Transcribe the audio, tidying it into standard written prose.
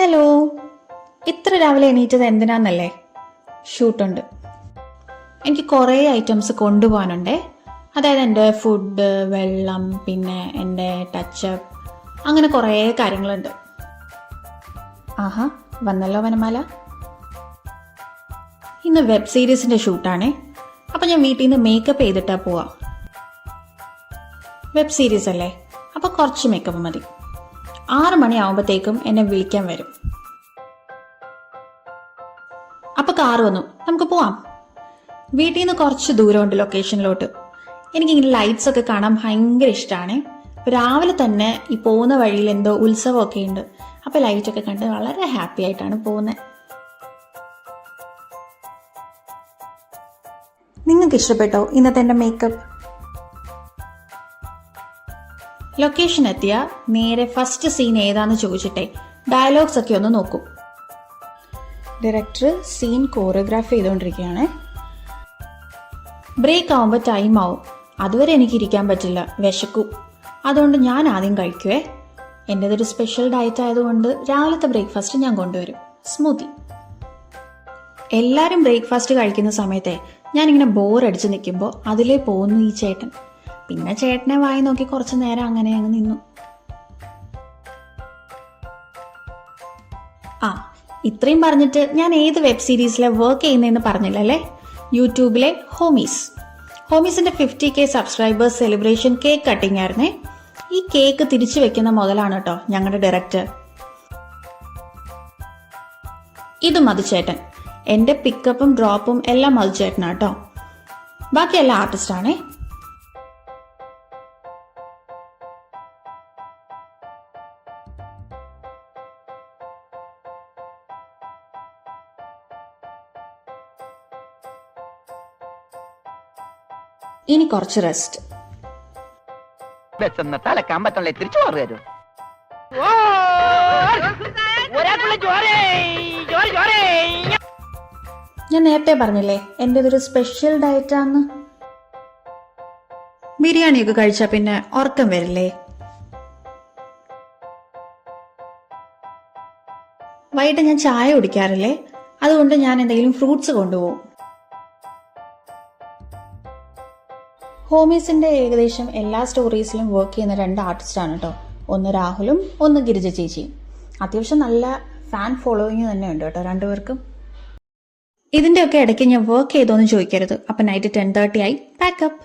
Hello, ഇത്ര രാവിലെ എണീറ്റത് എന്തിനാന്നല്ലേ? ഷൂട്ടുണ്ട്. എനിക്ക് കുറേ ഐറ്റംസ് കൊണ്ടുപോകാനുണ്ടേ. അതായത് എൻ്റെ ഫുഡ്, വെള്ളം, പിന്നെ എൻ്റെ ടച്ചപ്പ്, അങ്ങനെ കുറേ കാര്യങ്ങളുണ്ട്. ആഹാ, വന്നല്ലോ വനമാല. ഇന്ന് വെബ് സീരീസിൻ്റെ ഷൂട്ടാണേ. അപ്പം ഞാൻ വീട്ടിൽ നിന്ന് മേക്കപ്പ് ചെയ്തിട്ടാ പോവാ. വെബ് സീരീസ് അല്ലേ, അപ്പം കുറച്ച് മേക്കപ്പ് മതി. 6 മണിയാവുമ്പോഴത്തേക്കും എന്നെ വിളിക്കാൻ വരും. അപ്പൊ കാറ് വന്നു, നമുക്ക് പോവാം. വീട്ടിൽ നിന്ന് കുറച്ച് ദൂരമുണ്ട് ലൊക്കേഷനിലോട്ട്. എനിക്കിങ്ങനെ ലൈറ്റ്സ് ഒക്കെ കാണാൻ ഭയങ്കര ഇഷ്ടമാണ്. രാവിലെ തന്നെ ഈ പോകുന്ന വഴിയിൽ എന്തോ ഉത്സവമൊക്കെ ഉണ്ട്. അപ്പൊ ലൈറ്റൊക്കെ കണ്ട് വളരെ ഹാപ്പി ആയിട്ടാണ് പോകുന്നത്. നിങ്ങൾക്ക് ഇഷ്ടപ്പെട്ടോ ഇന്നത്തെ എൻ്റെ മേക്കപ്പ്? ലൊക്കേഷൻ എത്തിയ നേരെ ഫസ്റ്റ് സീൻ ഏതാന്ന് ചോദിച്ചിട്ടെ ഡയലോഗ്സ് ഒക്കെ ഒന്ന് നോക്കൂ. ഡയറക്ടർ സീൻ കോറിയോഗ്രാഫ് ചെയ്തുകൊണ്ടിരിക്കുകയാണ്. ബ്രേക്ക് ആവുമ്പോൾ ടൈം ആവും. അതുവരെ എനിക്ക് ഇരിക്കാൻ പറ്റില്ല, വിശക്കും. അതുകൊണ്ട് ഞാൻ ആദ്യം കഴിക്കുവേ. എൻ്റെതൊരു സ്പെഷ്യൽ ഡയറ്റ് ആയതുകൊണ്ട് രാവിലത്തെ ബ്രേക്ക്ഫാസ്റ്റ് ഞാൻ കൊണ്ടുവരും, സ്മൂത്തി. എല്ലാവരും ബ്രേക്ക്ഫാസ്റ്റ് കഴിക്കുന്ന സമയത്തെ ഞാനിങ്ങനെ ബോറടിച്ച് നിൽക്കുമ്പോൾ അതിലേ പോകുന്നു ഈ ചേട്ടൻ. പിന്നെ ചേട്ടനെ വായി നോക്കി കുറച്ചു നേരം അങ്ങനെ അങ്ങ് നിന്നു. ഇത്രയും പറഞ്ഞിട്ട് ഞാൻ ഏത് വെബ് സീരീസിലെ വർക്ക് ചെയ്യുന്നതെന്ന് പറഞ്ഞില്ലല്ലേ? യൂട്യൂബിലെ ഹോമീസിന്റെ 50K subscribers celebration cake cutting ആയിരുന്നേ. ഈ കേക്ക് തിരിച്ചു വെക്കുന്ന മുതലാണ് കേട്ടോ ഞങ്ങളുടെ ഡയറക്ടർ. ഇത് മധുചേട്ടൻ. എൻ്റെ പിക്കപ്പും ഡ്രോപ്പും എല്ലാം മധുചേട്ടനാട്ടോ. ബാക്കിയെല്ലാം ആർട്ടിസ്റ്റാണേ. ഇനി കുറച്ച് റെസ്റ്റ്. ഞാൻ നേരത്തെ പറഞ്ഞില്ലേ എന്റേതൊരു സ്പെഷ്യൽ ഡയറ്റാന്ന്. ബിരിയാണിയൊക്കെ കഴിച്ചാ പിന്നെ ഉറക്കം വരില്ലേ? വൈകിട്ട് ഞാൻ ചായ കുടിക്കാറില്ലേ, അതുകൊണ്ട് ഞാൻ എന്തെങ്കിലും ഫ്രൂട്ട്സ് കൊണ്ടുപോകും. ഹോമീസിന്റെ ഏകദേശം എല്ലാ സ്റ്റോറീസിലും വർക്ക് ചെയ്യുന്ന 2 ആർട്ടിസ്റ്റാണ് കേട്ടോ. ഒന്ന് രാഹുലും ഒന്ന് ഗിരിജ ചേച്ചിയും. അത്യാവശ്യം നല്ല ഫാൻ ഫോളോയിങ് തന്നെ ഉണ്ട് കേട്ടോ രണ്ടുപേർക്കും. ഇതിന്റെയൊക്കെ ഇടയ്ക്ക് ഞാൻ വർക്ക് ചെയ്തോന്ന് ചോദിക്കരുത്. അപ്പൊ നൈറ്റ് 10:30 ആയി പാക്കപ്പ്.